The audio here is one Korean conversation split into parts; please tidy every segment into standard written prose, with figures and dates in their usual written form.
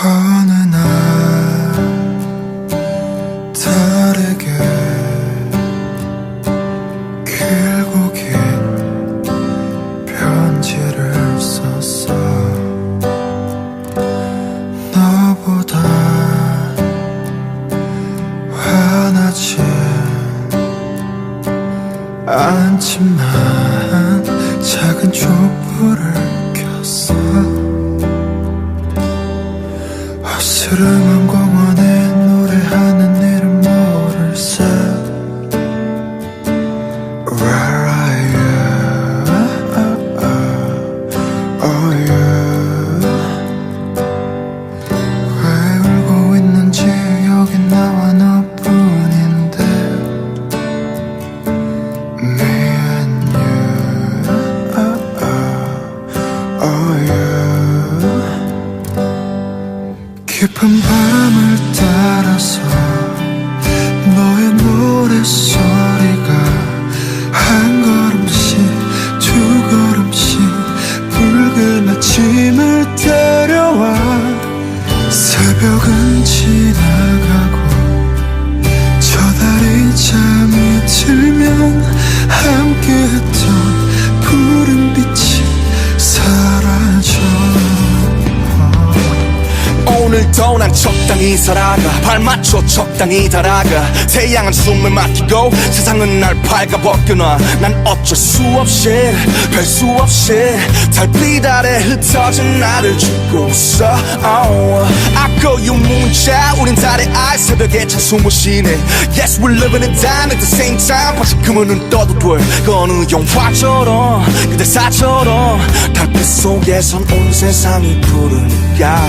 어느 날 다르게 길고 긴 편지를 썼어. 너보다 화나지 않지만 작은 촛불을 켰어. 어스름한 공원에 노래하는 이름 모를세. Where are you? Oh you. 왜 울고 있는지 여기 나와 너뿐인데. Me and you. Oh you. 깊은 밤을 따라서 너의 노랫소리가 한 걸음씩 두 걸음씩 붉은 아침을 데려와. 새벽은 지나가고 저 달이 잠이 들면 함께했던 푸른 빛이 사라져. 오늘도 난 적당히 살아가, 발맞춰 적당히 달아가. 태양은 숨을 막히고 세상은 날 밝아벗겨놔. 난 어쩔 수 없이 별 수 없이 달빛 아래 흩어진 나를 죽고 있어. I call you 문자, 우린 달의 알, 새벽에 찬 숨을 쉬네. Yes, we're living it down at the same time. 박식금은 눈 떠도 돼. 그 어느 영화처럼 그대사처럼 달빛 속에선 온 세상이 푸르니까.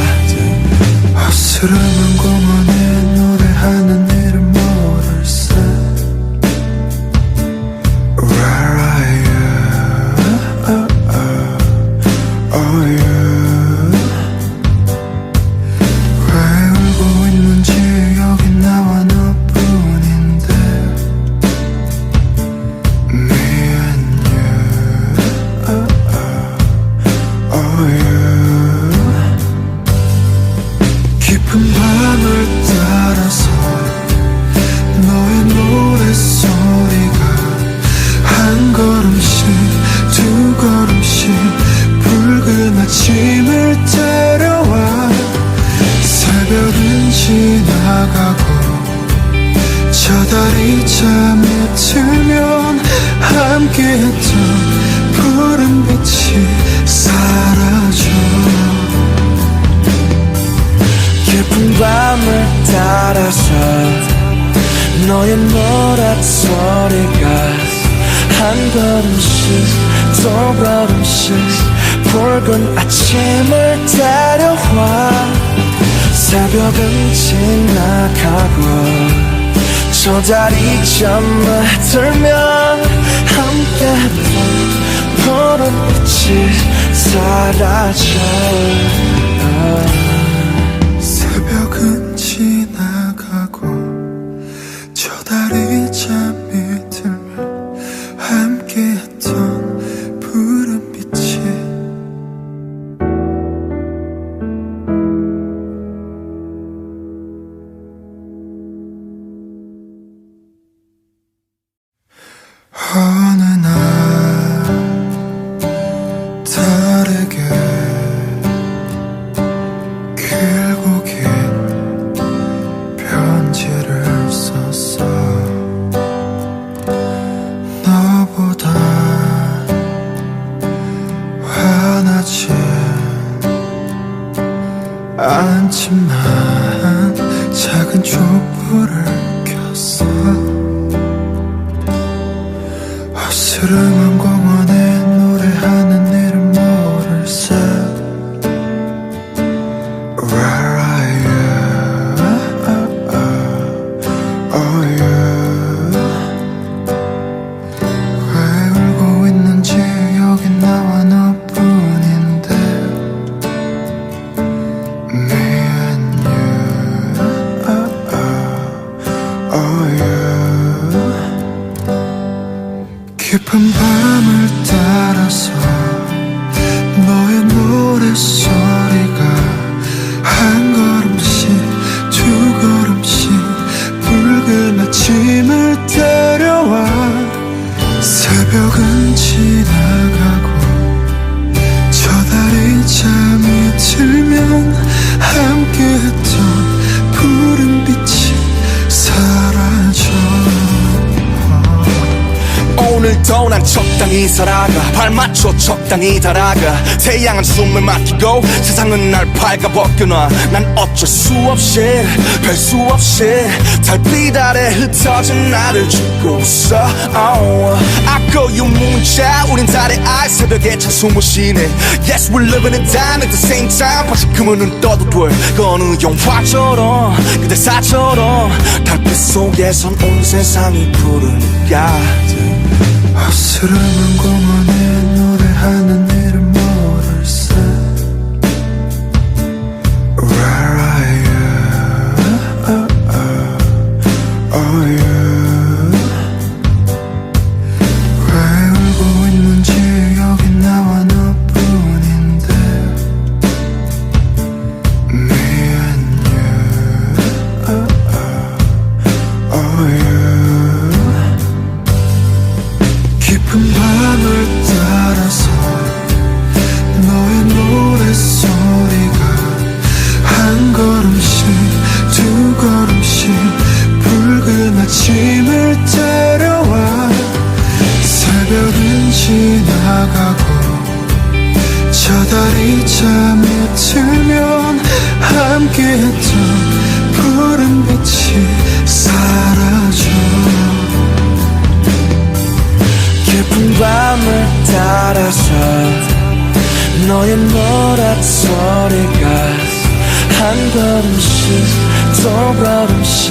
어스름한 공원에 노래하는 이름 모를세. Where are you? Oh you. 왜 울고 있는지 여기 나와 너뿐인데. Me and you. Oh you. 깊은 밤을 따라서 너의 노랫소리가 한 걸음씩 두 걸음씩 붉은 아침을 데려와. 새벽은 지나가고 저 달이 잠에 들면 함께했던 푸른 빛이 사라져. 깊은 밤을 따라서 너의 노랫소리가 한 걸음씩 두 걸음씩 붉은 아침을 데려와. 새벽은 지나가고 저 달이 잠에 들면 함께했던 푸른 빛이 사라져. 새벽은 지나가고 저 달이 잠이 들면 함께했던 푸른 빛이. 어느 날 다르게 길고 긴 편지를 썼어. 너보다 화나지 않지만 작은 촛불을 켰어. 어스름한 공원에 노래하는 이름 모를세. Where are you? Oh you. 왜 울고 있는지 여기 나와 너뿐인데. Me and you. Oh you. 깊은 밤을 따라서 너의 노랫소리가 한 걸 난 적당히 살아가 발맞춰 적당히 달아가 태양은 숨을 막히고 세상은 날 발가벗겨놔 난 어쩔 수 없이 별 수 없이 달빛 아래 흩어진 나를 죽고 있어 아까 유문자 우린 달의 알 새벽에 찬 숨을 쉬네 Yes we're living it down at the same time 다시 그물은 떠도 돼 그 어느 영화처럼 그대사처럼 달빛 속에선 온 세상이 푸르니까 어스름한 공원에 노래하는 이름 모를세 Where are you? Oh you 왜 울고 있는지 여기 나와 너뿐인데 Me and you Oh you 깊은 밤을 따라서 너의 노랫소리가 한 걸음씩 두 걸음씩 붉은 아침을 데려와 새벽은 지나가고 저 달이 잠이 들면 함께했던 푸른 빛이 사라져 깊은 밤을 따라서 너의 노랫소리가 한 걸음씩 두 걸음씩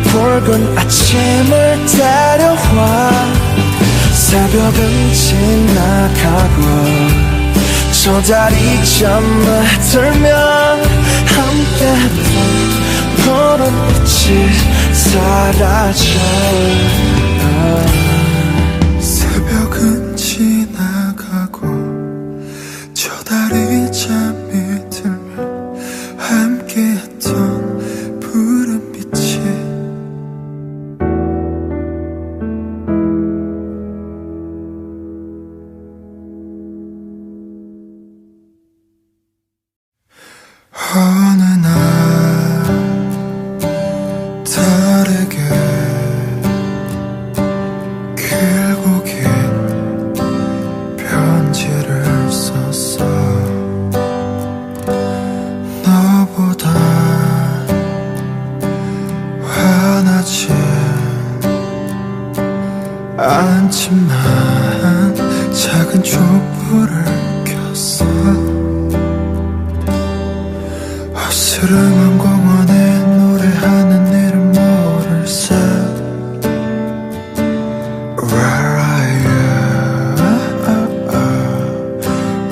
붉은 아침을 데려와 새벽은 지나가고 저 달이 잠을 들면 함께했던 푸른 빛이 사라져 새벽은 지나가고 저 달이 잠이 들면 함께했던 푸른 빛이 어느 날 다르게 길고 긴 편지를 썼어 너보다 화나지 않지만 작은 촛불을 켰어 어스름한 공원에 노래하는 이름 모를세 Where are you?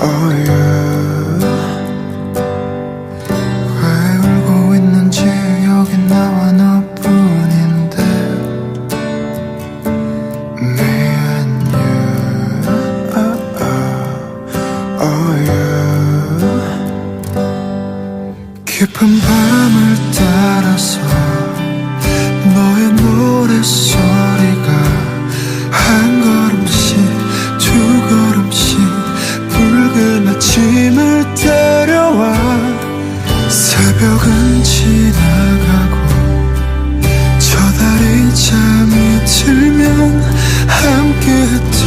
Oh you 왜 울고 있는지 여기 나와 너뿐인데 Me and you Oh you 깊은 밤을 따라서 너의 노랫소리가 한 걸음씩 두 걸음씩 붉은 아침을 데려와 새벽은 지나가고 저 달이 잠이 들면 함께했던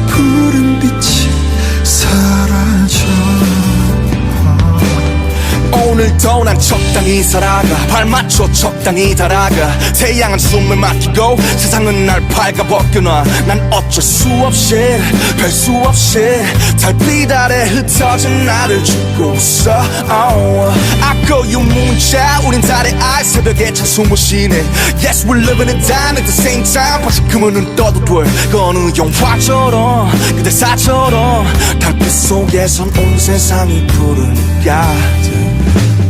푸른 빛이 사라져 오늘도 난 적당히 살아가 발맞춰 적당히 달아가 태양은 숨을 막히고 세상은 날 발가벗겨놔 난 어쩔 수 없이 별 수 없이 달빛 아래 흩어진 나를 죽고 있어 아까 유문자 우린 달의 알 새벽에 찬 숨을 쉬네 Yes we're living it down at the same time 다시 그물은 떠도 돼 그 어느 영화처럼 그대사처럼 달빛 속에선 온 세상이 푸르니까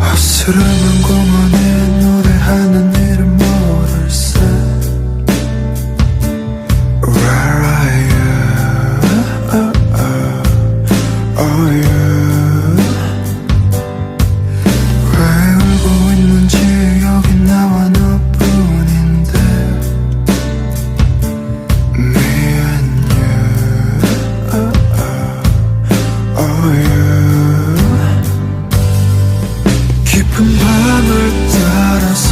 어스름한 공원에 노래하는 이름 모를세 Where are you? Oh you 왜 울고 있는지 여기 나와 너뿐인데 Me and you Oh you 깊은 밤을 따라서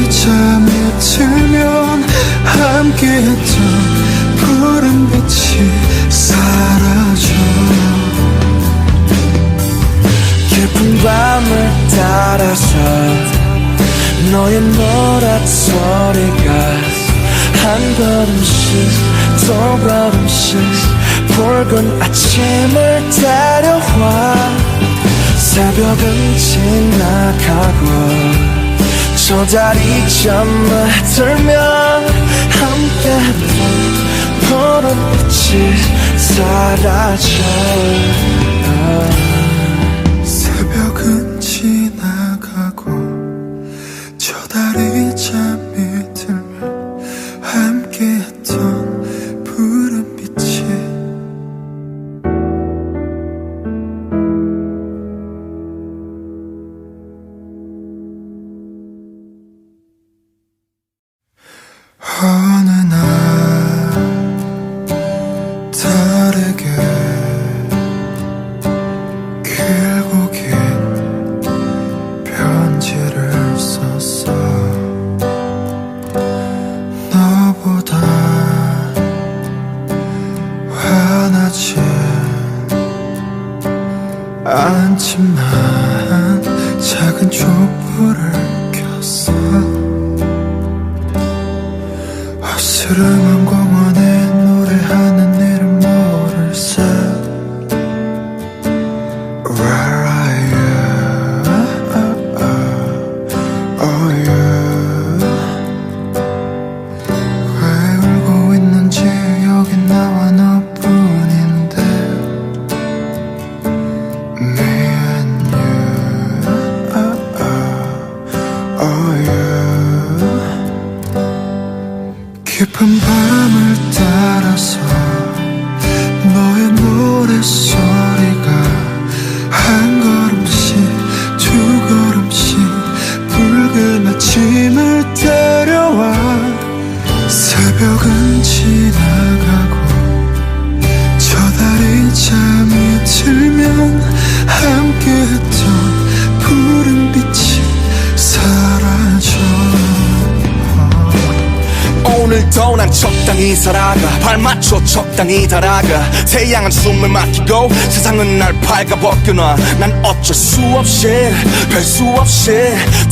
잠이 들면 함께했던 푸른 빛이 사라져. 깊은 밤을 따라서 너의 노랫소리가 한 걸음씩 두 걸음씩 붉은 아침을 데려와. 새벽은 지나가고 저 다리 잠을 들면 함께했던 푸른 빛이 사라져. 새벽은 지나가고 저 다리 잠이 들면 함께했던 푸른 빛이 어느 날 다르게 길고 긴 편지를 썼어. 너보다 화나진 않지만 작은 촛불을 켰어. 어스름한 공원에 노래하는 이름 모를세. Where are you? Oh you. 왜 울고 있는지 여기 나와 너뿐인데. Me and you. Oh you. 깊은 밤을 따라서 너의 노랫소리가 한 걸음씩 두 걸음씩 붉은 아침을 데려와. 새벽은 지나가고 저 다리 잠이 들면 함께했던 푸른 빛이 사라져. 오늘도 난 적당히 살아가 발맞춰 적당히 달아가. 태양은 숨을 막히고 세상은 날 밝아벗겨놔. 난 어쩔 수 없이 별 수 없이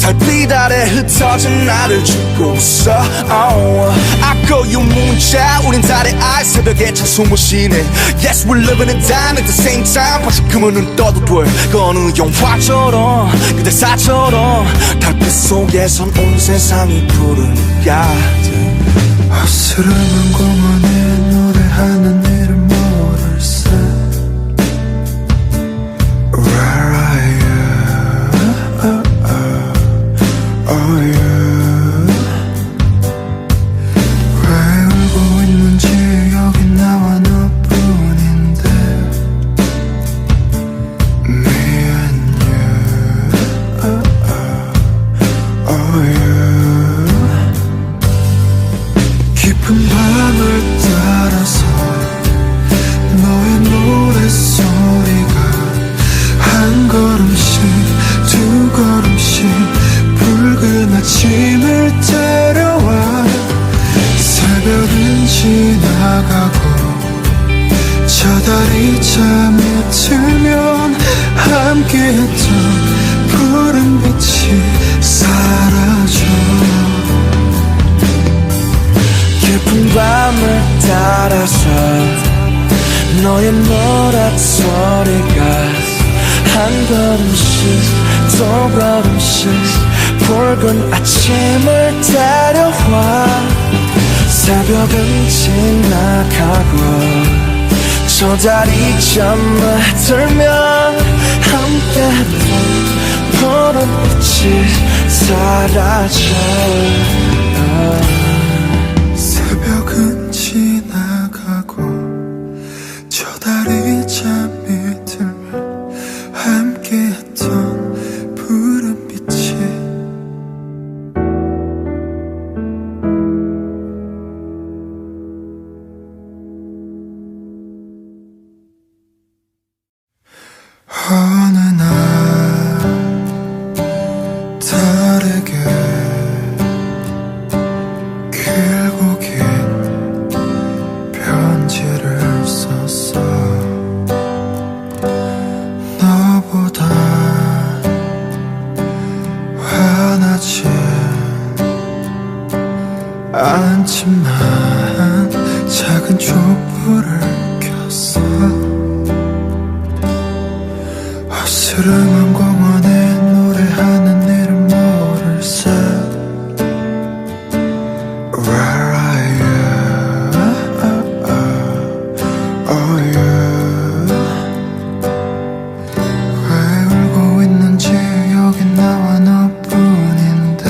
달빛 아래 흩어진 나를 죽고 있어. 아까 유문자 우린 달의 알 새벽에 찬 숨을 쉬네. Yes we're living it down at the same time. 다시금은 눈 떠도 돼. 그 어느 영화처럼 그대 사처럼 달빛 속에선 온 세상이 푸르니까. 어스름한 공원에 노래하는 이름 모를세. Where are you? Oh you. 왜 울고 있는지 여기 나와 너뿐인데. Me and you. Oh you. 깊은 밤을 따라서 너의 노랫소리가 한 걸음씩 두 걸음씩 붉은 아침을 데려와. 새벽은 지나가고 저 다리 잠이 들면 함께했던 푸른 빛이 사라져. 깊은 밤을 따라서 너의 노랫소리가 한 걸음씩 두 걸음씩 붉은 아침을 데려와. 새벽은 지나가고 저 다리 잠을 들면 함께했던 푸른 빛이 사라져. 새벽은 지나가고 저 다리 잠이 들면 함께했던 푸른 빛이 어느 날 다르게 어스름한 공원에 노래하는 이름 모를세. Where are you? Oh you. 왜 울고 있는지 여기 나와 너뿐인데.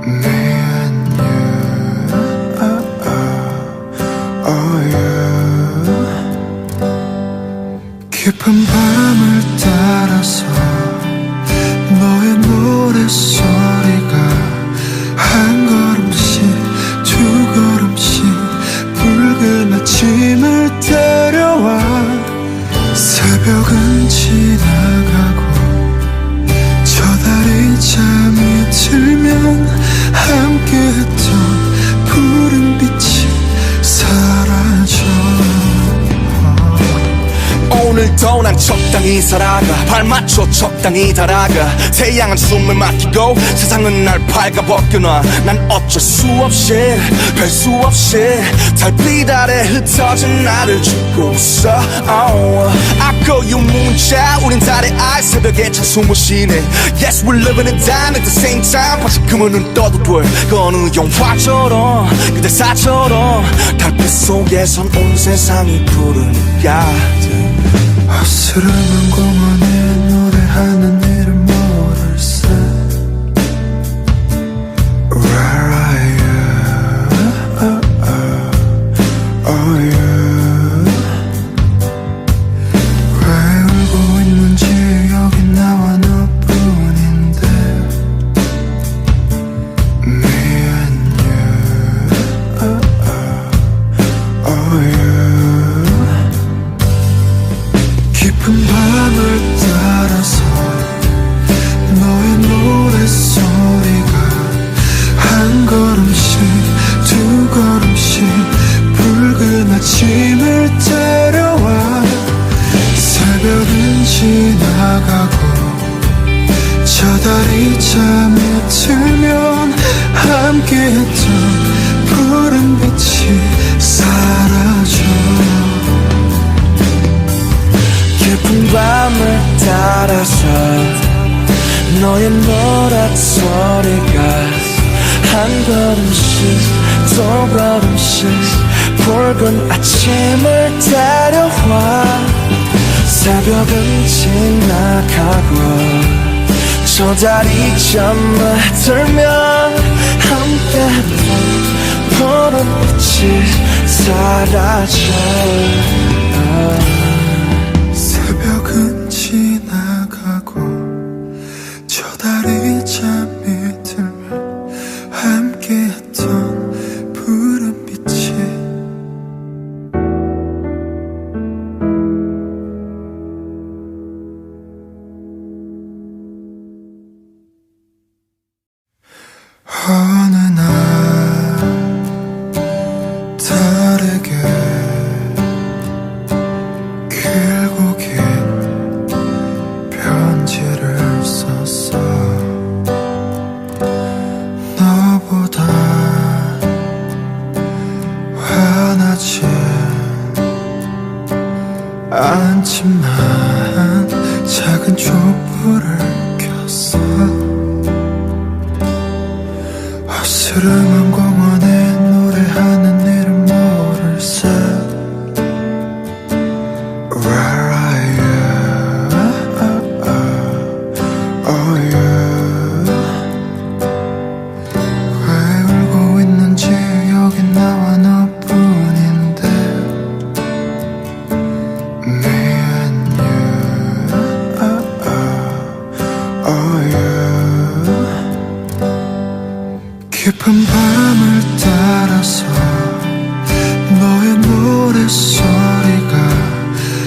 Me and you. Oh you. 깊은 밤을 따라서 너의 노랫소리가 한 걸음씩 두 걸음씩 붉은 아침을 데려와. 새벽은 지나가고 저 달이 잠이 들면 함께했던 푸른 빛이 사라져. 오늘도 난 적당히 살아가 발맞춰 적당히 달아가 태양은 숨을 막히고 세상은 날 밝아벗겨놔. 난 어쩔 수 없이 별 수 없이 달빛 아래 흩어진 나를 죽고 있어. I call you 문자 우린 달의 알 새벽에 찬 숨을 쉬네. Yes we're living it down at the same time. 다시금은 눈 떠도 돼 그 어느 영화처럼 그대 사처럼 달빛 속에선 온 세상이 푸르니까. 어스름한 공원에 노래하는 이름 모를세. Where are you? Oh you. 왜 울고 있는지 여기 나와 너뿐인데. Me and you. Oh you. 깊은 밤을 따라서 너의 노랫소리가 한 걸음씩 두 걸음씩 붉은 아침을 데려와. 새벽은 지나가고 저 달이 잠에 들면 함께했던 푸른 빛이 사라져. 깊은 밤을 따라서 너의 노랫소리가 한 걸음씩 두 걸음씩 붉은 아침을 데려와. 새벽은 지나가고 저 달이 잠에 들면 함께했던 푸른 빛이 사라져. 새벽은 지나가고 저 달이 잠이 들면 함께했던 푸른 빛이. 어느 날 다르게 길고 긴 편지를 썼어. 너보다 화나지 않지만 작은 촛불을 켰어. 어스름한 공원에 노래하는 이름 모를세. Where are you? Oh you. 왜 울고 있는지 여기 나와 너뿐인데. Me and you. Oh you. 깊은 밤을 따라서 너의 노랫소리가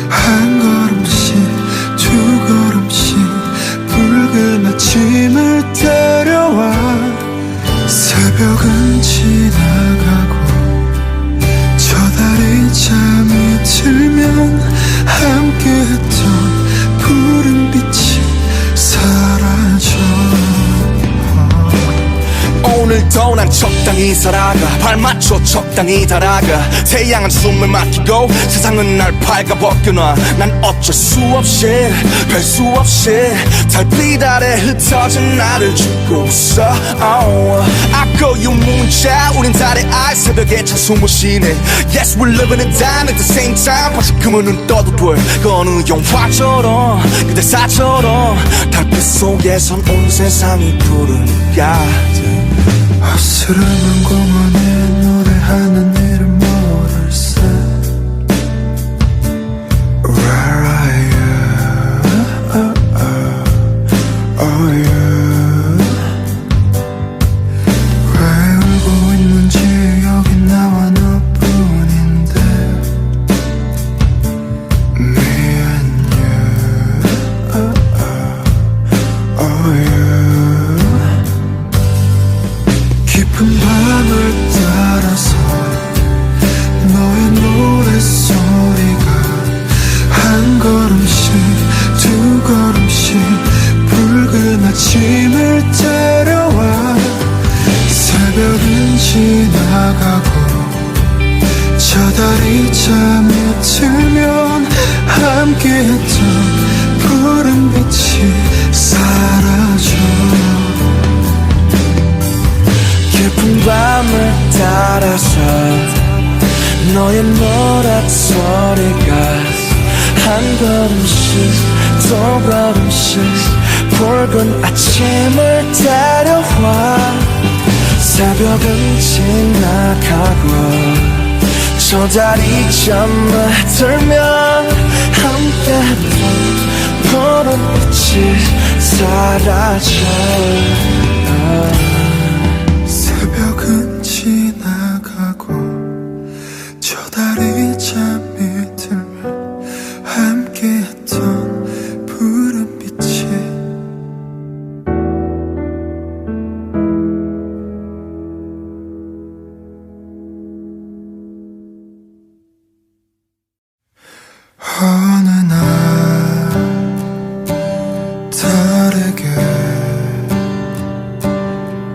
한 걸음씩 두 걸음씩 붉은 아침을 데려와. 새벽은 지나가고 저 달이 잠이 들면 함께했던 푸른 빛이 사라져. 오늘도 난 난 적당히 살아가 발맞춰 적당히 달아가 태양은 숨을 막히고 세상은 날 밝아벗겨놔 난 어쩔 수 없이 별 수 없이 달빛 아래 흩어진 나를 죽고 있어 I call you 문자 우린 달의 알 새벽에 찬 숨을 쉬네 Yes we're living it down at the same time 다시금은 눈 떠도 돼 그 어느 영화처럼 그대 사처럼 달빛 속에선 온 세상이 푸르니까 어스름한 공원에 노래하는 이름 모를세 Where are you? Oh you 왜 울고 있는지 여기 나와 너뿐인데 Me and you Oh you 깊은 밤을 따라서 너의 노랫소리가 한 걸음씩 두 걸음씩 붉은 아침을 데려와 새벽은 지나가고 저 달이 잠이 들면 함께했던 푸른 빛이 사라져 깊은 밤을 따라서 너의 노랫소리가 한 걸음씩 두 걸음씩 붉은 아침을 데려와 새벽은 지나가고 저 달이 잠을 들면 함께했던 푸른 빛이 사라져 새벽은 지나가고 저 달이 잠이 들면 함께했던 푸른 빛이 어느 날 달에게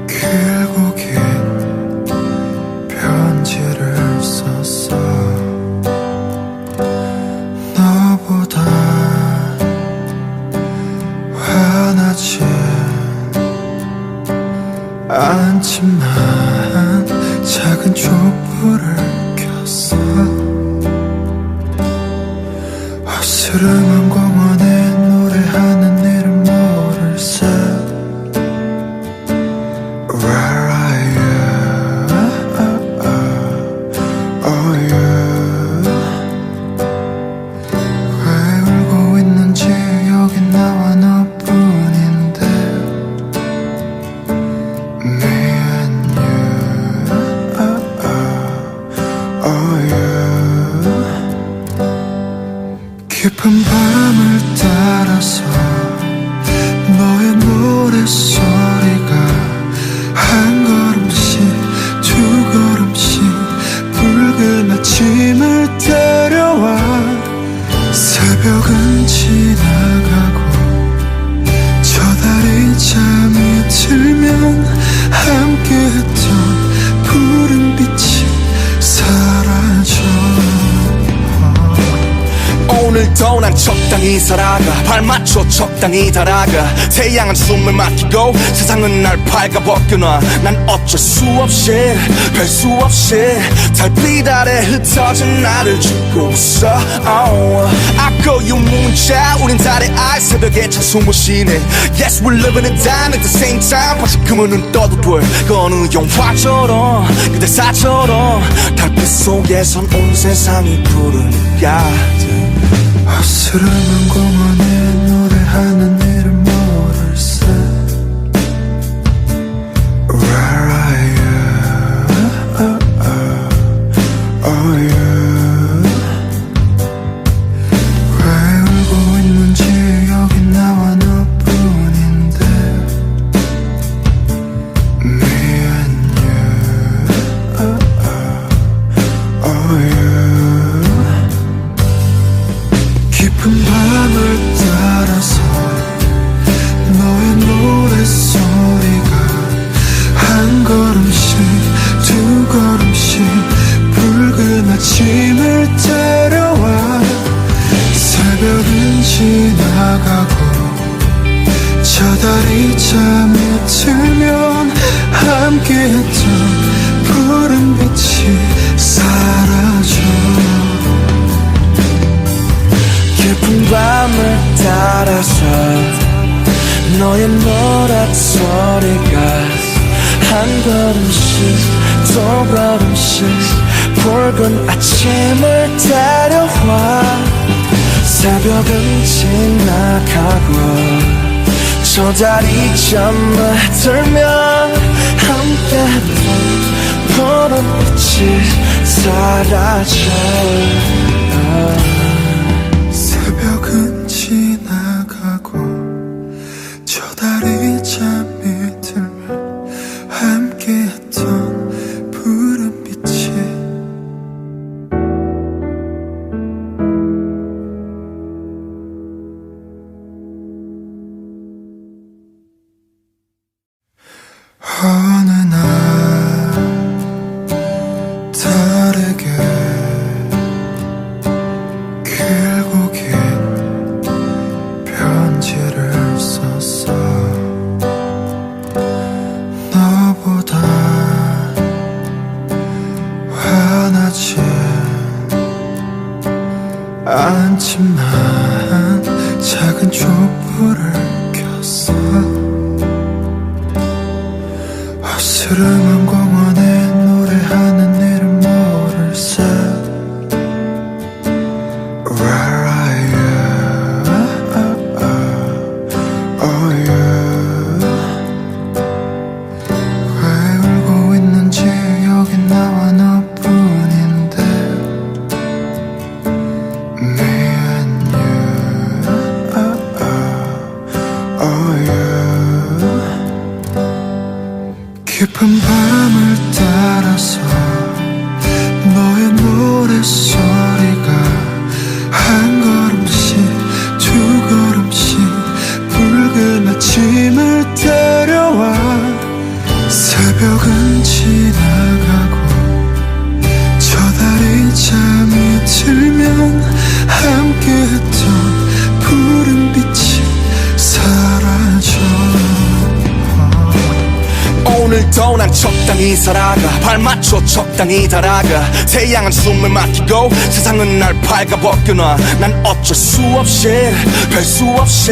길고 긴 편지를 썼어 너보다 화나지 않지만 작은 촛불을 켰어 어스름한 공원에 노래하는 이름 모를세 Where are you? Oh you 왜 울고 있는지 여기 나와 너뿐인데 Me and you Oh you 깊은 밤을 따라서 너의 노랫소리가 한 걸음씩 두 걸음씩 붉은 아침을 데려와 새벽은 지나가고 저 달이 잠이 들면 함께했던 푸른 빛이 사라져 오늘도 난 적당히 살아가 발맞춰 적당히 달아가 태양은 숨을 막히고 세상은 날 밝아벗겨놔 난 어쩔 수 없이 별 수 없이 달빛 아래 흩어진 나를 죽고 있어 I call you 문자 우린 달의 알 새벽에 찬 숨을 쉬네 Yes we're living it down at the same time 다시금은 눈 떠도 돼 그 어느 영화처럼 그대 사처럼 달빛 속에선 온 세상이 푸르니까 어스름한 공원에 노래하는 이름 모를세 Where are you? Oh you 왜 울고 있는지 여기 나와 너뿐인데 Me and you Oh you 깊은 밤을 따라서 지나가고 저 달이 잠이 들면 함께했던 푸른 빛이 사라져 깊은 밤을 따라서 너의 노랫소리가 한 걸음씩 두 걸음씩 붉은 아침을 데려와 새벽은 지나가고 저 달이 잠을 들면 함께했던 푸른 빛이 사라져 새벽은 지나가고 저 달이 잠이 들면 함께했던 푸른 빛이 어느 날 다르게 길고 긴 편지를 썼어 너보다 화나지 않지만 작은 촛불을 켰어 어스름한 공원에 노래하는 이름 모를세 Where are you? Oh you 왜 울고 있는지 여기 나와 너뿐인데 Me and you Oh you 깊은 밤을 따라서 너의 노랫소리가 한 걸음씩 두 걸음씩 붉은 아침을 데려와 새벽은 지나가고 저 달이 잠이 들면 함께했던 푸른 빛이 사라져 오늘도 난 적당히 살아가 발맞춰 적당히 달아가 태양은 숨을 막히고 세상은 날 발가벗겨놔 난 어쩔 수 없이 별 수 없이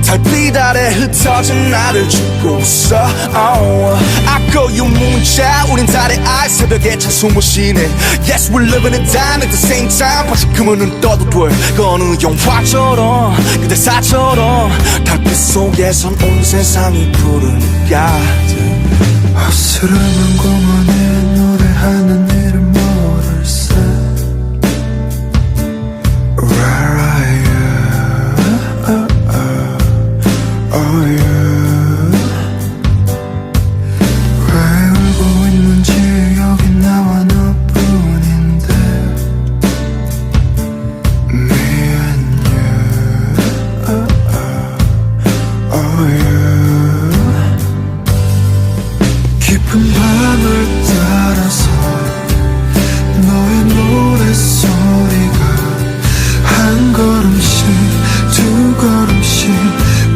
달빛 아래 흩어진 나를 죽고 있어 I call you 문자 우린 달의 알 새벽에 찬 숨을 쉬네 Yes we're living it down at the same time 다시 그물은 떠도 돼 그 어느 영화처럼 그대사처럼 달빛 속에선 온 세상이 푸르니까 어스름한 공원에 노래하는 이름 모를세 Where are you? Oh you 왜 울고 있는지 여기 나와 너뿐인데 Me and you Oh you 깊은 밤을 따라서 너의 노랫소리가 한 걸음씩 두 걸음씩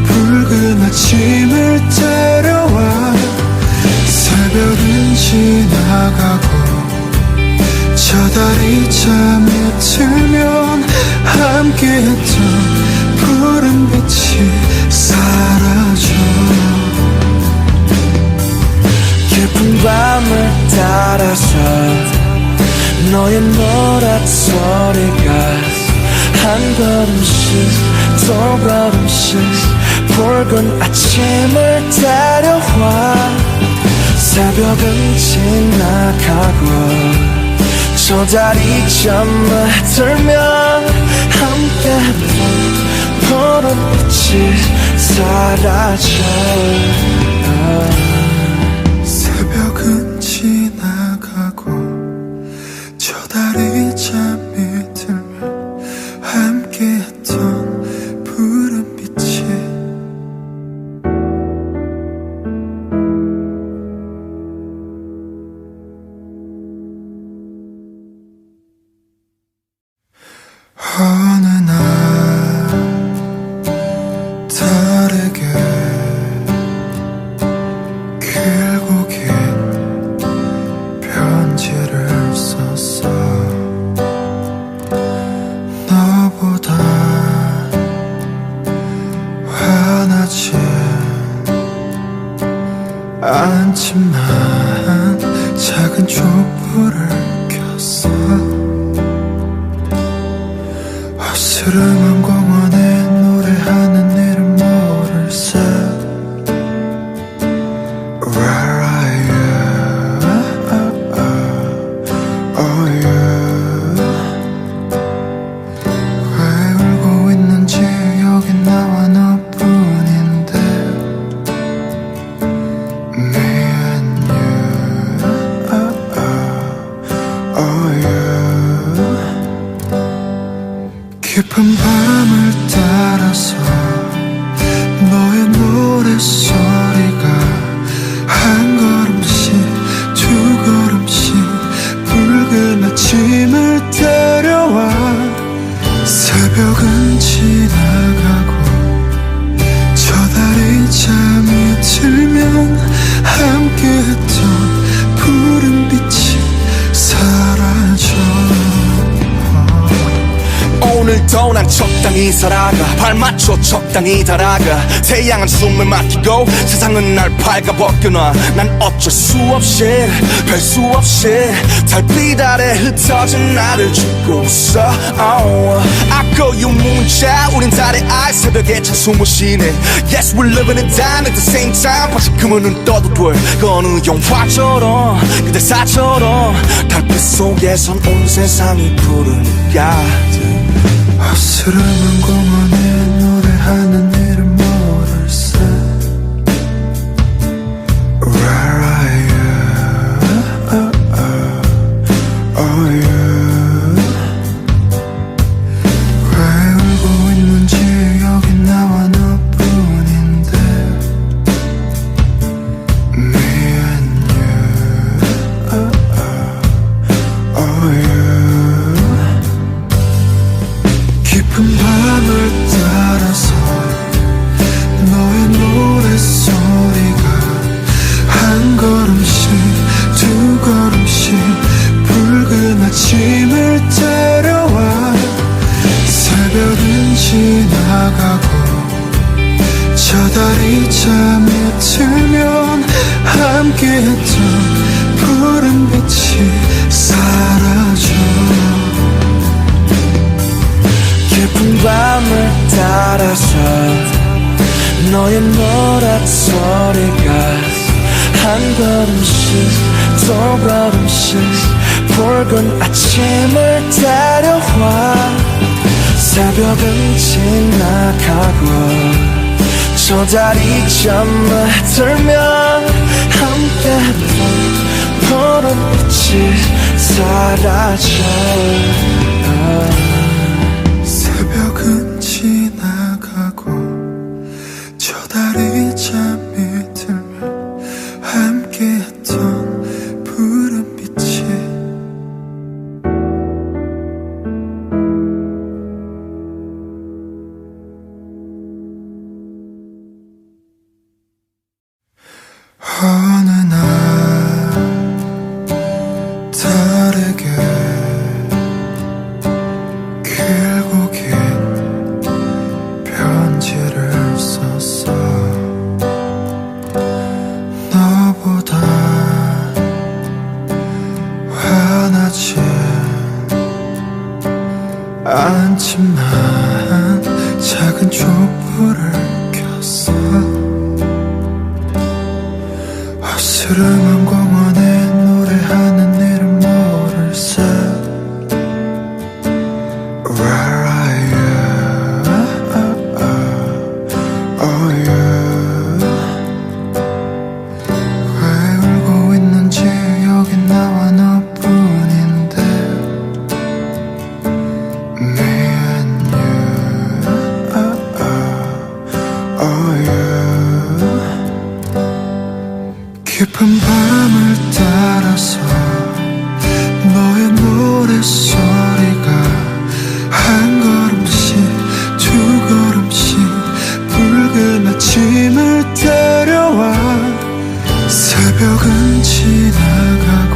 붉은 아침을 데려와 새벽은 지나가고 저 달이 잠이 들면 함께했던 푸른 빛이 사라져 깊은 밤을 따라서 너의 노랫소리가 한 걸음씩 두 걸음씩 붉은 아침을 데려와 새벽은 지나가고 저 달이 잠을 들면 함께했던 푸른 빛이 사라져 새벽은 지나가고 저 달이 잠이 들면 함께했던 푸른 빛이 어느 날 다르게 길고 긴 편지를 썼어. 너보다 화나지 않지만 작은 촛불을 켰어. 어스름한 공원에 노래하는 이름 모를세. Where are you? Oh you. 왜 울고 있는지 여기 나와 너뿐인데. Me and you. Oh you. 깊은 밤을 따라서 너의 노랫소리가 한 걸음씩 두 걸음씩 붉은 아침을 데려와. 새벽은 지나가고 저 달이 잠이 들면 함께했던 푸른 빛이 사라져. 오늘도 난 적당히 살아가 발맞춰 적당히 달아가 태양은 숨을 막히고 세상은 날 발가벗겨놔. 난 어쩔 수 없이 별 수 없이 달빛 아래 흩어진 나를 죽고 있어. I call you 문자 우린 달의 알 새벽에 찬 숨을 쉬네. Yes we're living it down at the same time. 다시 그문은 떠도 돼 그 어느 영화처럼 그대사처럼 달빛 속에선 온 세상이 푸르니까. 어스름한 공원에 노래하는 이름 모를세. Where are you? Oh you. 왜 울고 있는지 여기 나와 너뿐인데. Me and you. Oh you. 깊은 밤을 따라서 너의 노랫소리가 한 걸음씩 두 걸음씩 붉은 아침을 데려와. 새벽은 지나가고 저 달이 잠이 들면 함께했던 푸른 빛이 사라져. 깊은 밤을 따라서 너의 노랫소리가 한 걸음씩 두 걸음씩 붉은 아침을 데려와. 새벽은 지나가고 저 달이 잠을 들면 함께했던 푸른 빛이 사라져. 새벽은 지나가고 저 달이 잠이 들면 함께했던 푸른 빛이. 어느 날 다르게 길고 긴 편지를 썼어. 너보다 화나지 않지만 작은 촛불을 켰어. 어스름한 공원에 노래하는 이름 모를세. Where are you? Oh you. 왜 울고 있는지 여기 나와 너뿐인데. Me and you. Oh you. 깊은 밤을 따라서 너의 노랫소리가 한 걸음씩 두 걸음씩 데려와 새벽은 지나가고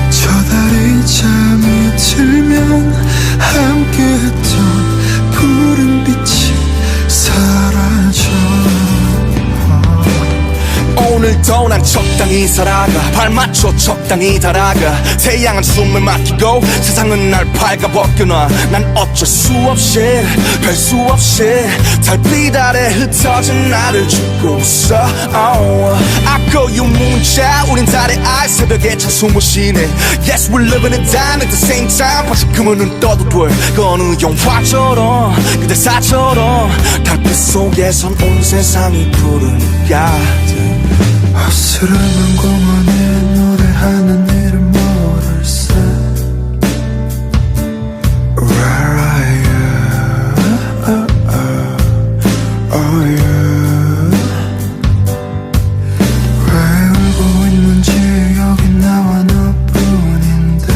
저 달이 잠이 들면 함께했던 푸른 빛이 사라져 오늘도 난 적당히 살아가 발맞춰 적당히 달아가 태양은 숨을 막히고 세상은 날 밝아벗겨놔 난 어쩔 수 없이 별 수 없이 달빛 아래 흩어진 나를 죽고 있어 I call you 문자 우린 달의 알 새벽에 찬송을 쉬네 Yes we're living it down at the same time 바지금은 눈 떠도 돼 그 어느 영화처럼 그대 사처럼 달빛 속에선 온 세상이 푸르니까 어스름한 공원에 노래하는 이름 모를세 Where are you? Oh you 왜 울고 있는지 여기 나와 너뿐인데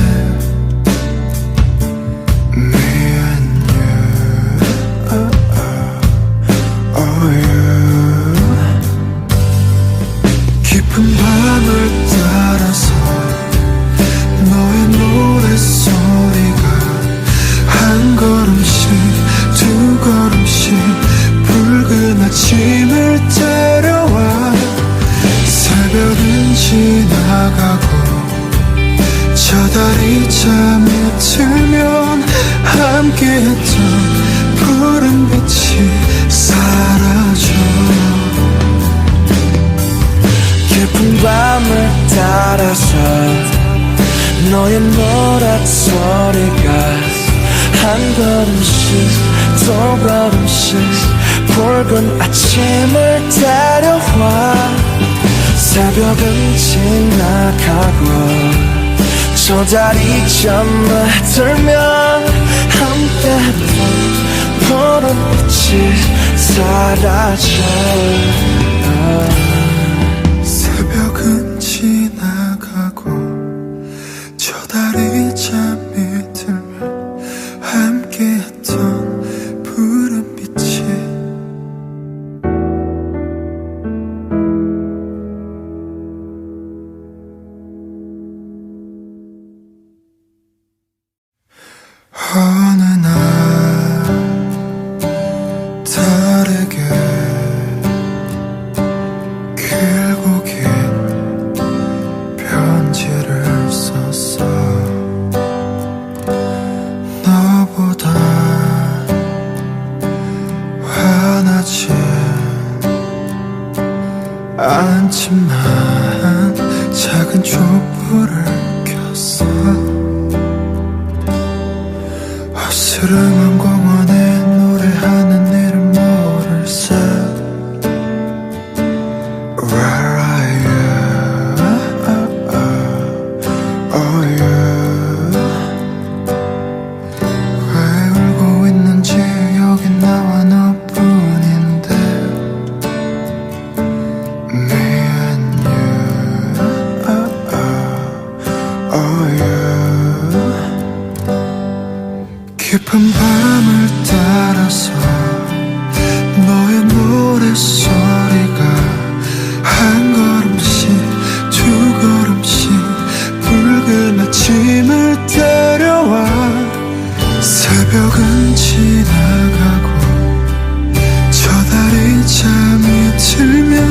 Me and you Oh you 깊은 밤을 따라서 너의 노랫소리가 한 걸음씩 두 걸음씩 붉은 아침을 데려와 새벽은 지나가고 저 달이 잠이 들면 함께했던 푸른 빛이 사라져 깊은 밤을 따라서 너의 노랫소리가 한 걸음씩 두 걸음씩 붉은 아침을 데려와 새벽은 지나가고 저 달이 잠을 들면 함께했던 푸른 빛이 사라져 새벽은 지나가고 저 달이 잠이 들면 함께했던 푸른 빛이 어느 날 다르게 길고 긴 편지를 썼어 너보다 화나지 않지만 작은 촛불을 켰어 어스름한 공원에 노래하는 이름 모를세 Where are you? Oh you 왜 울고 있는지 여기 나와 너뿐인데 Me and you Oh you 깊은 밤을 따라서 너의 노랫소리가 한 걸음씩 두 걸음씩 붉은 아침을 데려와 새벽은 지나가고 저 달이 잠이 들면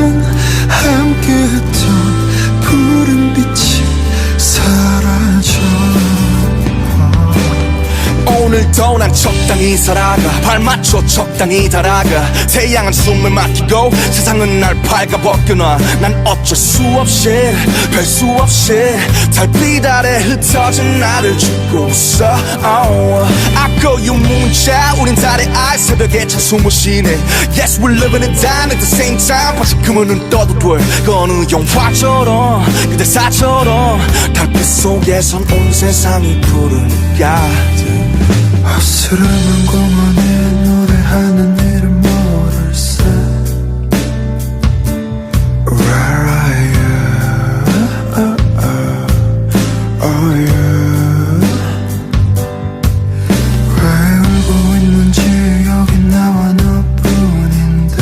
함께했던 푸른 빛이 사라져 오늘도 난 적당히 살아가 발맞춰 적당히 달아가 태양은 숨을 막히고 세상은 날 밝아벗겨놔 난 어쩔 수 없이 별 수 없이 달빛 아래 흩어진 나를 죽고 있어 I call you 문자 우린 달의 알 새벽에 찬송을 쉬네 Yes we're living it down at the same time 바지금은 눈 떠도 돼그 어느 영화처럼 그대 사처럼 달빛 속에선 온 세상이 푸르니까 어스름한 공원에 노래하는 이름 모를세 Where are you? Oh you 왜 울고 있는지 여기 나와 너뿐인데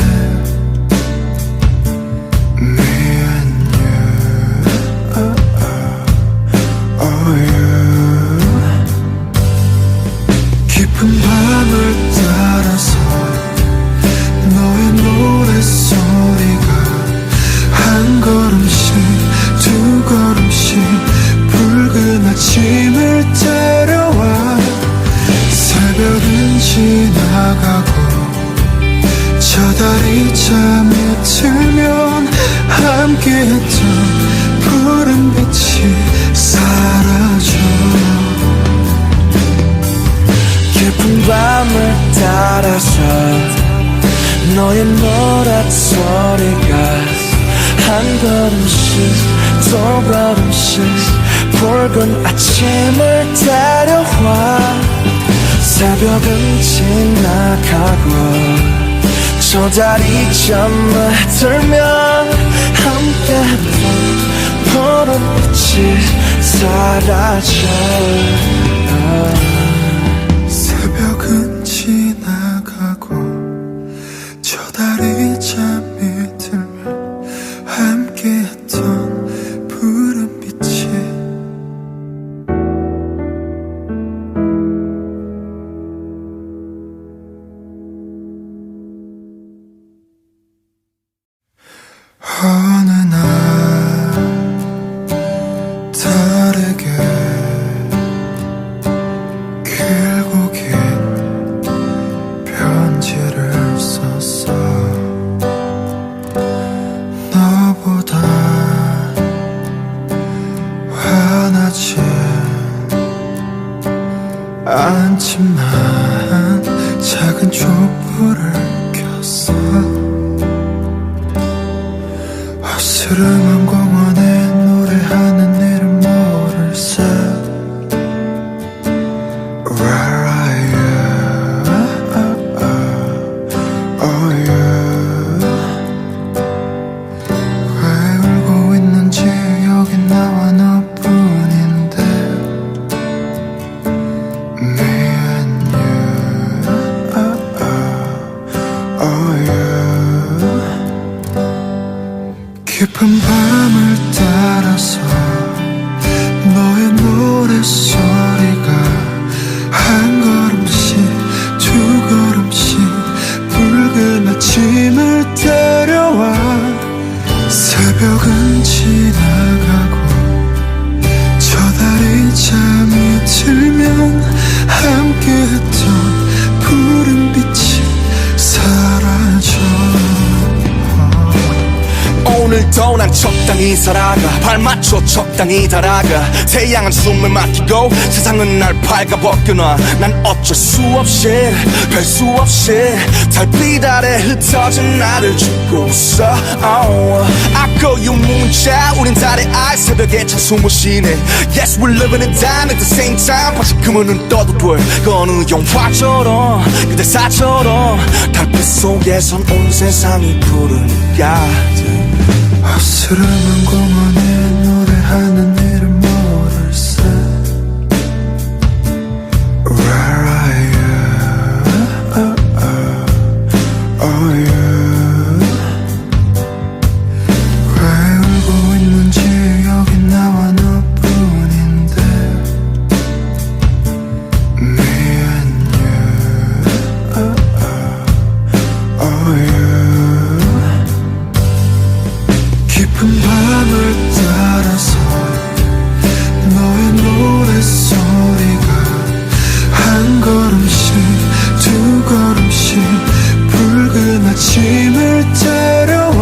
저 달이 잠이 들면 함께했던 푸른 빛이 사라져. 깊은 밤을 따라서 너의 노랫소리가 한 걸음씩 두 걸음씩 붉은 아침을 데려와. 새벽은 지나가고 저 달이 잠을 들면 함께했던 푸른 빛이 사라져. 새벽은 지나가고 저 달이 잠이 들면 함께했던 푸른 빛이 어느 날 다르게 길고 긴 편지를 썼어. 너보다 화나지 않지만 작은 촛불을 켰어. 어스름한 공원에 노래하는 이름 모를세. Where are you? Oh, you. 왜 울고 있는지 여기 나와 너뿐인데. Me and you. Oh, you. 깊은 밤을 따라서 너의 노랫소리가 한 걸음씩 두 걸음씩 붉은 아침을 데려와. 새벽은 지나가고 저 달이 잠이 들면 함께했던 푸른 빛이 사라져. 오늘도 난 적당히 살아가 발맞춰 적당히 달아가. 태양은 숨을 막히고 세상은 날 발가벗겨놔. 난 어쩔 수 없이 별 수 없이 달빛 아래 흩어진 나를 죽고 있어. I call you 문자 우린 달의 알 새벽에 찬 숨을 쉬네. Yes we're living in time at the same time. 다시 그물은 떠도 돼 그 어느 영화처럼 그대사처럼 달빛 속에선 온 세상이 푸르니까. 어스름한 공원에 노래하는 이름 모를세. Where are you? Oh, you. 왜 울고 있는지 여기 나와 너뿐인데. Me and you. Oh, you. 깊은 밤을 따라서 너의 노랫소리가 한 걸음씩 두 걸음씩 붉은 아침을 데려와.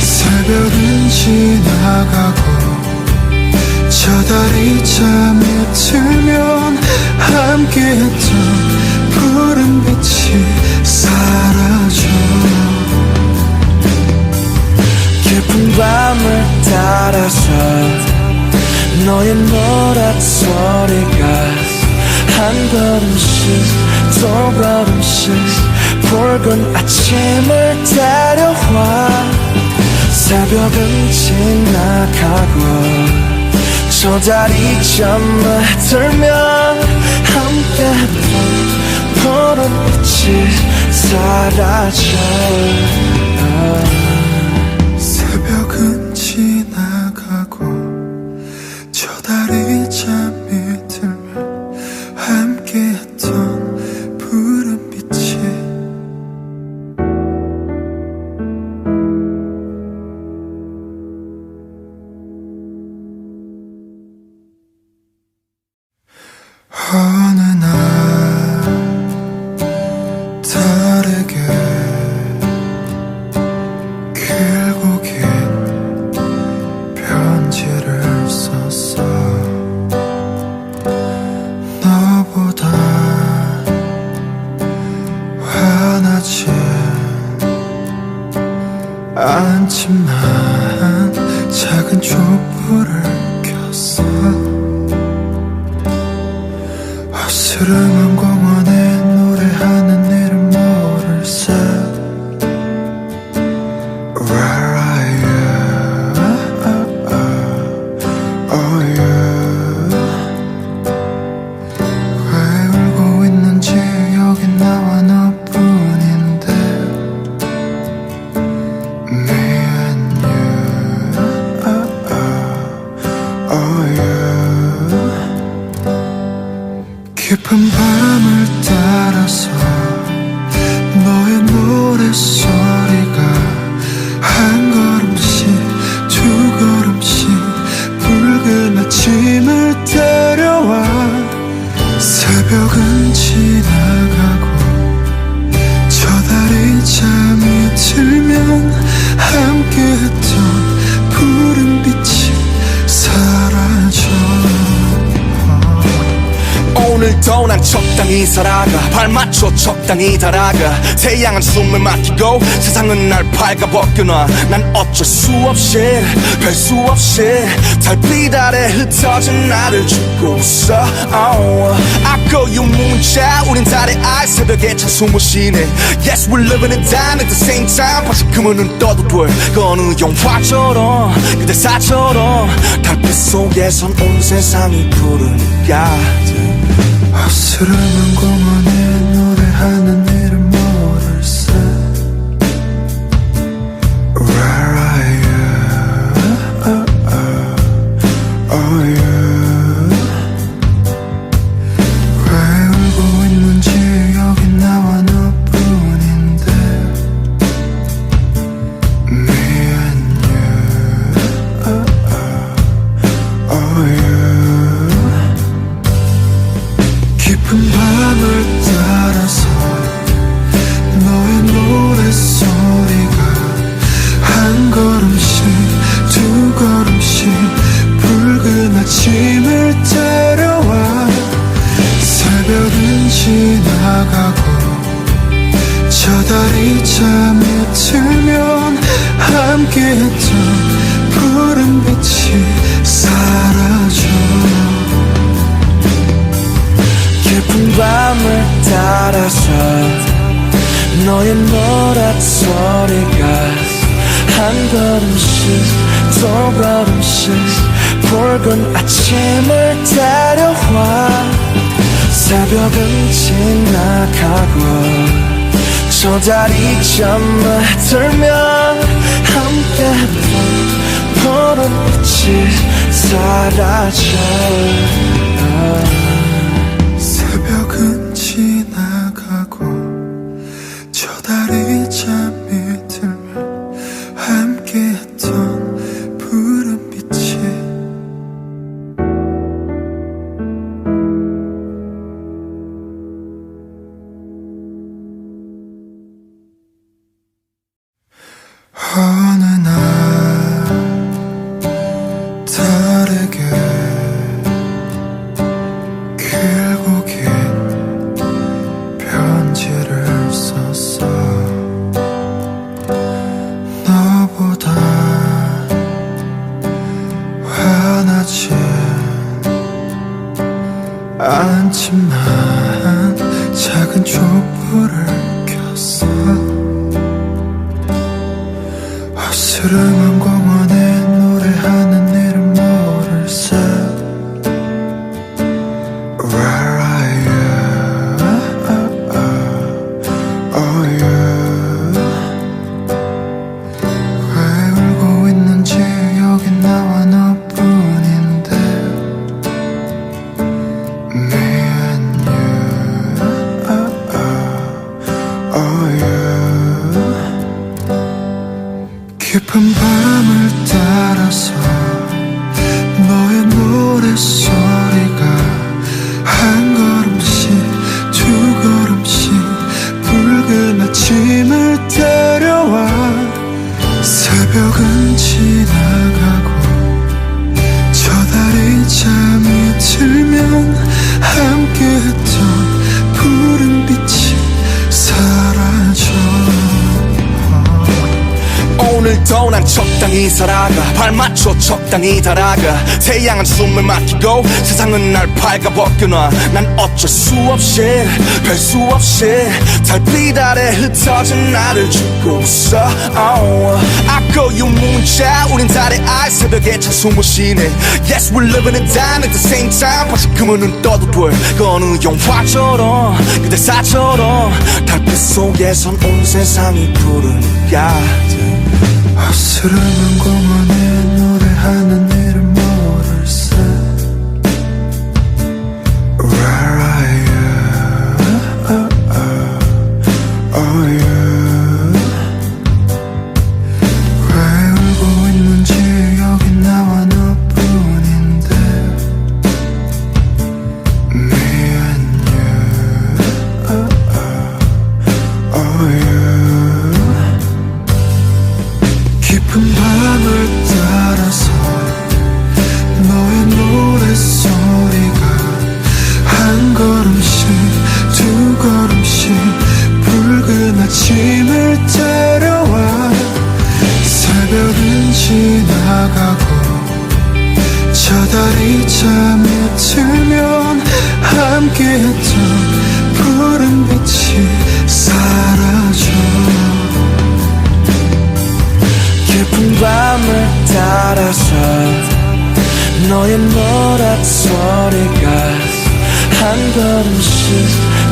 새벽은 지나가고 저 달이 잠이 들면 함께했던 푸른 빛이 사라져. 깊은 밤을 따라서 너의 노랫소리가 한 걸음씩 두 걸음씩 붉은 아침을 데려와. 새벽은 지나가고 저 달이 잠을 들면 함께했던 푸른 빛이 사라져. 새벽은 지나가고 저 달이 잠이 들면 함께했던 푸른 빛이 어느 날 다르게 않지만 작은 촛불을 켰어. 어스름한 공원에 노래하는 이름 모를세. Where are you? Oh you. 왜 울고 있는지 여기 나와 너뿐인데. Me and you. Oh you. 깊은 밤을 따라서 너의 노랫소리가 한 걸음씩 두 걸음씩 붉은 아침을 데려와. 새벽은 지나가고 저 달이 잠이 들면 함께했던 푸른 빛이 사라져. 오늘도 난 적당히 살아가 발맞춰 적당히 달아가 태양은 숨을 막히고 세상은 날 발가벗겨놔. 난 어쩔 수 없이 별 수 없이 달빛 아래 흩어진 나를 죽고 있어. I call you 문자 우린 달의 알 새벽에 찬 숨을 쉬네. Yes we're living it down at the same time. 다시 그물은 떠도 돼 그 어느 영화처럼 그대사처럼 달빛 속에선 온 세상이 푸르니까. 어스름한 공원에 노래하는 이름 모를세. Where are you? Oh you. 왜 울고 있는지 여기 나와 너뿐인데. Me and you. Oh you. 깊은 밤을 따라서 너의 노랫소리가 한 걸음씩 두 걸음씩 붉은 아침을 데려와. 새벽은 지나가고 저 달이 잠이 들면 함께했던 푸른 빛이 사라져. 깊은 밤을 따라서 너의 노랫소리가 한 걸음씩 두 걸음씩 붉은 아침을 데려와. 새벽은 지나가고 저 달이 잠을 들면 함께했던 푸른 빛이 사라져. 새벽은 지나가고 저 달이 잠이 들면 함께했던 푸른 빛이. 어느 날 다르게 길고 긴 편지를 썼어. 너보다 화나진 않지만 작은 촛불을 켰어. 어스름한 공원에 노래하는 이름 모를세. Where are you? Oh you. 왜 울고 있는지 여기 나와 너뿐인데. Me and you. Oh you. 깊은 밤을 따라서 너의 노랫소리가 한 걸음씩 두 걸음씩 붉은 아침을 데려와. 새벽은 지나가고 저 달이 잠이 들면 함께했던 푸른 빛이 사라져. 오늘도 난 적당히 살아가 발맞춰 적당히 달아가 태양은 숨을 막히고 세상은 날 밝아벗겨놔 난 어쩔 수 없이 별 수 없이 달빛 아래 흩어진 나를 죽고 있어 I call you 문자 우린 달의 알 새벽에 찬 숨을 쉬네 Yes we're living it down at the same time 다시금은 눈 떠도 돼 그 어느 영화처럼 그대 사처럼 달빛 속에선 온 세상이 푸르니까 어스름한 공원에 노래하는 이를 모를세 Where are you? Oh you 왜 울고 있는지 여기 나와 너뿐인데 Me and you Oh you 깊은 밤을 따라서 너의 노랫소리가 한 걸음씩 두 걸음씩 붉은 아침을 데려와 새벽은 지나가고 저 달이 잠이 들면 함께했던 푸른 빛이 사라져 깊은 밤을 따라서 너의 노랫소리가 한 걸음씩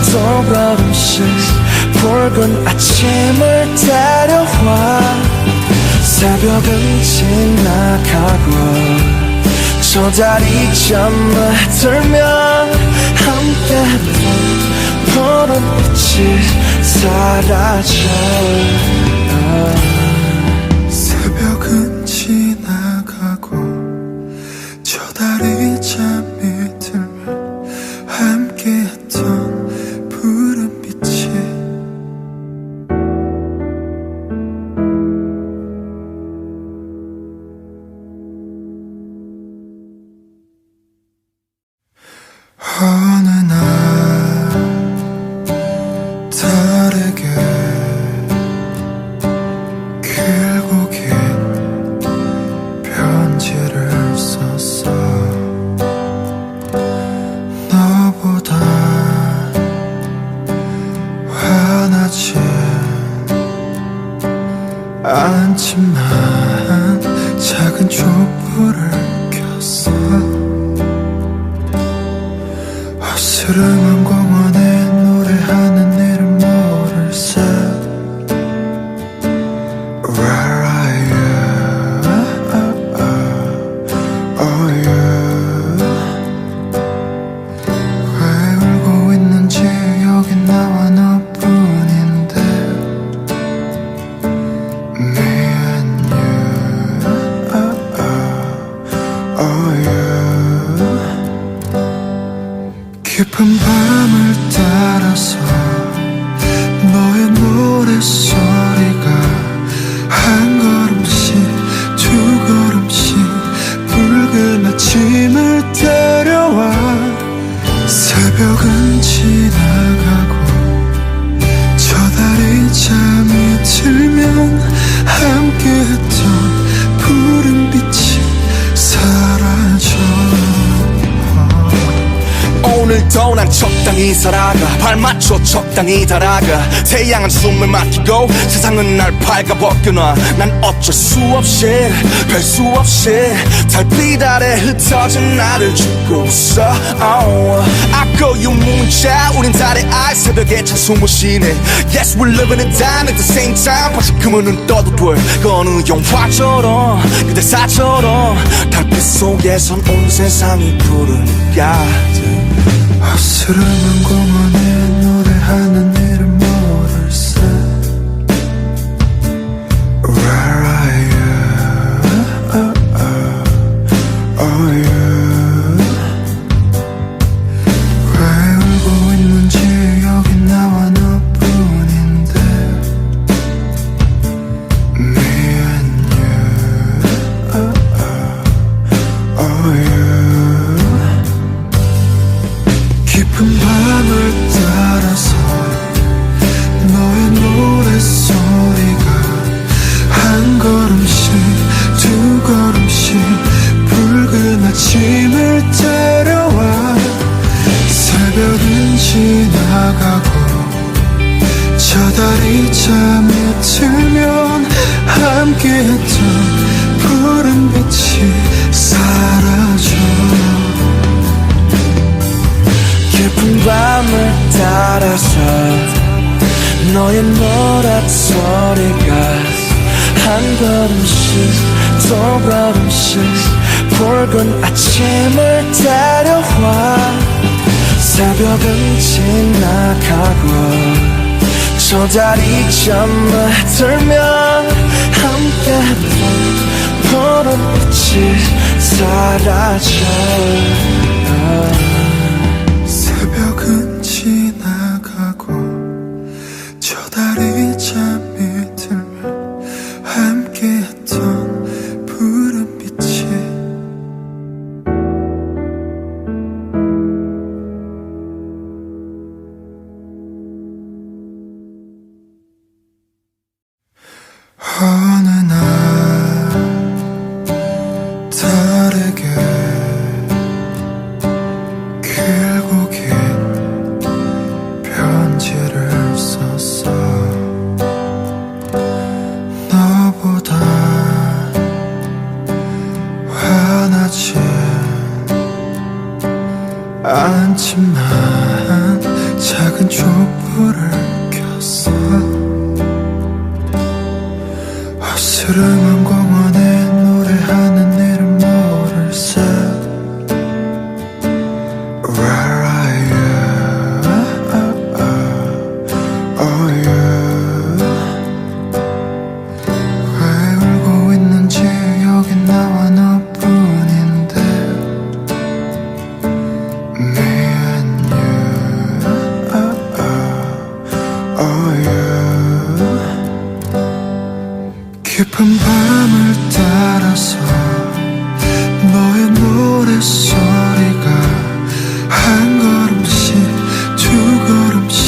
두 걸음씩 붉은 아침을 데려와 새벽은 지나가고 저 달이 잠을 들면 함께했던 푸른 빛이 사라져 새벽은 지나가고 저 달이 잠이 들면 함께했던 푸른 빛이 어느 날 다르게 길고 긴 편지를 썼어 너보다 화나지 않지만 작은 촛불을 켰어 어스름한 공원에 노래하는 이름 모를세 Where are you? Oh you 왜 울고 있는지 여기 나와 너뿐인데 Me and you Oh you 깊은 밤을 따라서 너의 노랫소리가 한 걸음씩 두 걸음씩 붉은 아침을 데려와 새벽은 지나가고 저 달이 잠이 들면 함께했던 푸른 빛이 사라져 오늘도 난 적당히 살아가 발맞춰 적당히 달아가 태양은 숨을 막히고 세상은 날 밝아벗겨놔 난 어쩔 수 없이 별 수 없이 달빛 아래 흩어진 나를 죽고 있어 I call you 문자 우린 달의 알 새벽에 찬 숨을 쉬네 Yes we're living it down at the same time 다시금은 눈 떠도 돼그 어느 영화처럼 그대 사처럼 달빛 속에선 온 세상이 푸르니까 어스름한 공원에 노래하는 이름 모를세 Where are you? Oh you 왜 울고 있는지 여기 나와 너뿐인데 Me and you Oh you 깊은 밤을 따라서 함께했던 푸른 빛이 사라져. 깊은 밤을 따라서 너의 노랫소리가 한 걸음씩 두 걸음씩 붉은 아침을 데려와. 새벽은 지나가고 저 다리 잠을 들면 함께했던 푸른 빛이 사라져. 새벽은 지나가고 저 다리 잠이 들면 함께했던 푸른 빛이 어느 날 다르게 길고 긴 편지를 썼어. 너보다 화나지 않지만 작은 촛불을 켰어. 어스름한 공원에 노래하는 이름 모를세. Where are you? Oh, you. 왜 울고 있는지 여기 나와 너뿐인데. Me and you. Oh, you. 깊은 밤을 따라서 너의 노랫소리가 한 걸음씩 두 걸음씩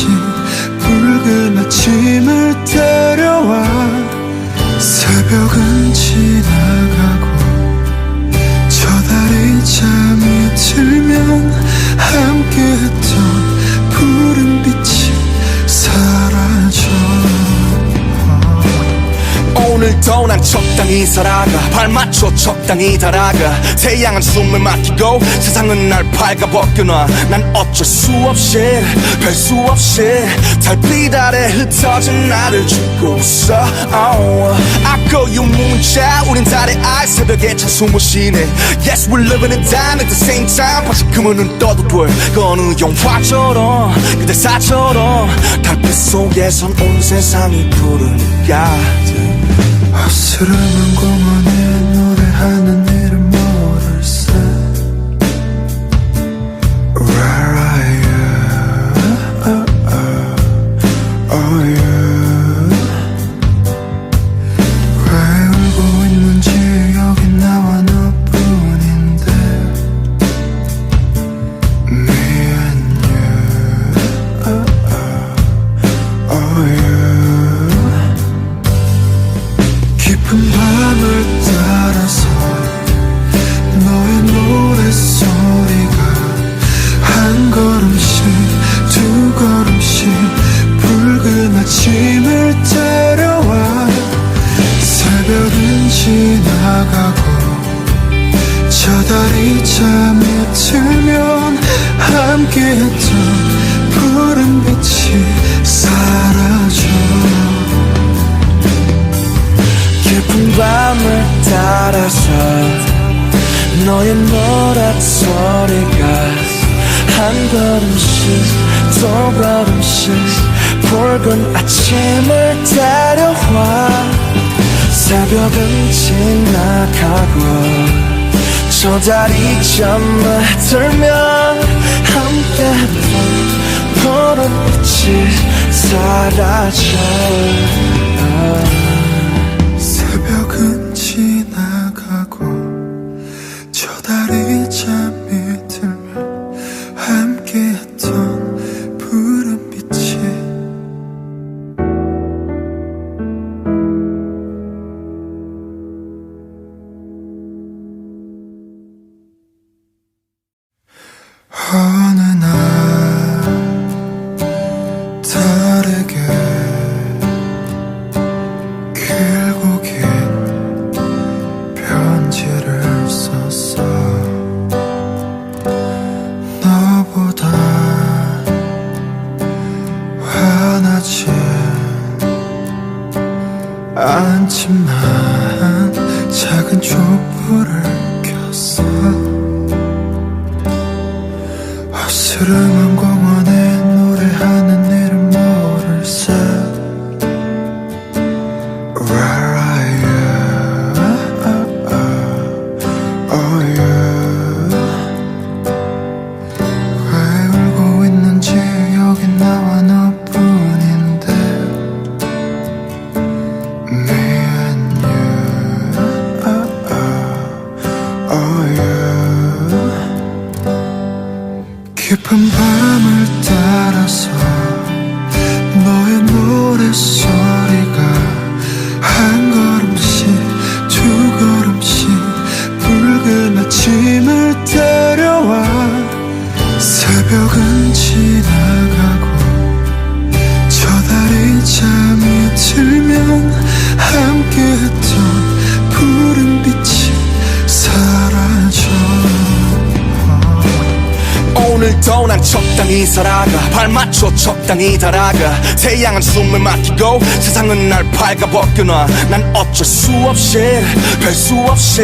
붉은 아침을 데려와. 새벽은 지나가고 저 다리 잠이 들면 함께했던 푸른 빛이 사라져. 오늘도 난 적당히 살아가 발맞춰 적당히 달아가. 태양은 숨을 막히고 세상은 날 발가벗겨놔. 난 어쩔 수 없이 별 수 없이 달빛 아래 흩어진 나를 죽고 있어. I call you 문자 우린 달의 알 새벽에 찬 숨을 쉬네. Yes we're living in time at the same time. 다시 그문은 떠도 돼 그 어느 영화처럼 그대사처럼 달빛 속에선 온 세상이 푸르니까. 어스름한 공원에 노래하는 이름 모를세. Where are you? Oh, you. 왜 울고 있는지 여기 나와 너뿐인데. Me and you. Oh, you. 깊은 밤을 따라서 너의 노랫소리가 한 걸음씩 두 걸음씩 붉은 아침을 데려와. 새벽은 지나가고 저 다리 잠이 들면 함께했던 푸른 빛이 사라져. 깊은 밤을 따라서 너의 노랫소리가 한 걸음씩 두 걸음씩 붉은 아침을 데려와. 새벽은 지나가고 저 다리 잠을 들면 함께했던 푸른 빛이 사라져. 새벽은 지나가고 저 다리 잠이 들면 함께했던 푸른 빛이 어느 날 다르게 길고 긴 않지만 작은 촛불을 켰어. 어스름한 공원에 노래하는 이름 모를세. Where are you? Oh you. 왜 울고 있는지 여기 나와 너뿐인데. Me and you. Oh you. 깊은 밤을 따라서 너의 노랫소리가 한 걸음씩 두 걸음씩 붉은 아침을 데려와. 새벽은 지나가고 저 달이 잠이 들면 함께했던 푸른 빛이 사라져. 오늘도 난 적당히 살아가 발맞춰 적당히 달아가 태양은 숨을 막히고 세상은 날 발가벗겨놔. 난 어쩔 수 없이 별 수 없이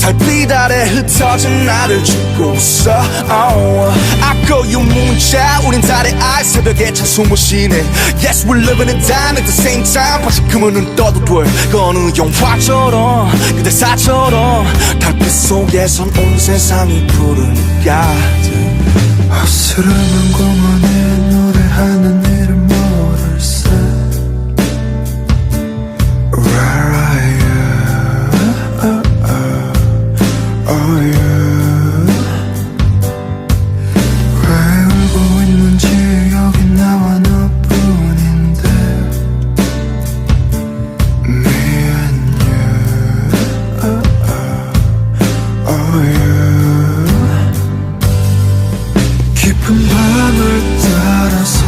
달빛 아래 흩어진 나를 죽고 있어. I call you 문자 우린 달의 알 새벽에 찬 숨을 쉬네. Yes we're living it down at the same time. 다시 그문은 떠도 돼 그 어느 영화처럼 그대사처럼 달빛 속에선 온 세상이 푸르니까. 어스름한 공원에 노래하는 이름 모를세. Where are you? Oh you. 왜 울고 있는지 여기 나와 너뿐인데. Me and you. Oh you. 깊은 밤을 따라서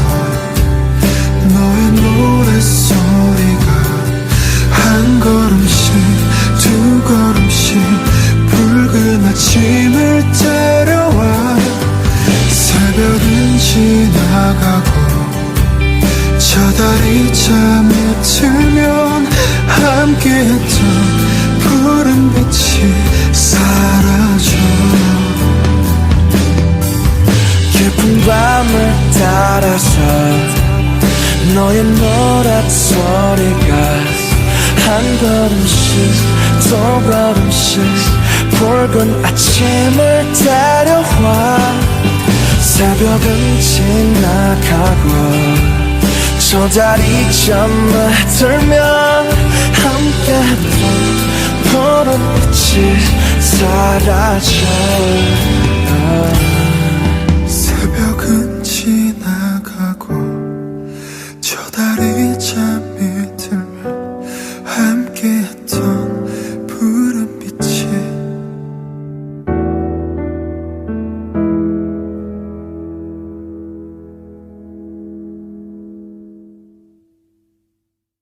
너의 노랫소리가 한 걸음씩 두 걸음씩 붉은 아침을 데려와. 새벽은 지나가고 저 달이 잠에 들면 함께했던 푸른 빛이 사라져. 깊은 밤을 따라서 너의 노랫소리가 한 걸음씩 두 걸음씩 붉은 아침을 데려와. 새벽은 지나가고 저 달이 잠에 들면 함께했던 푸른 빛이 사라져.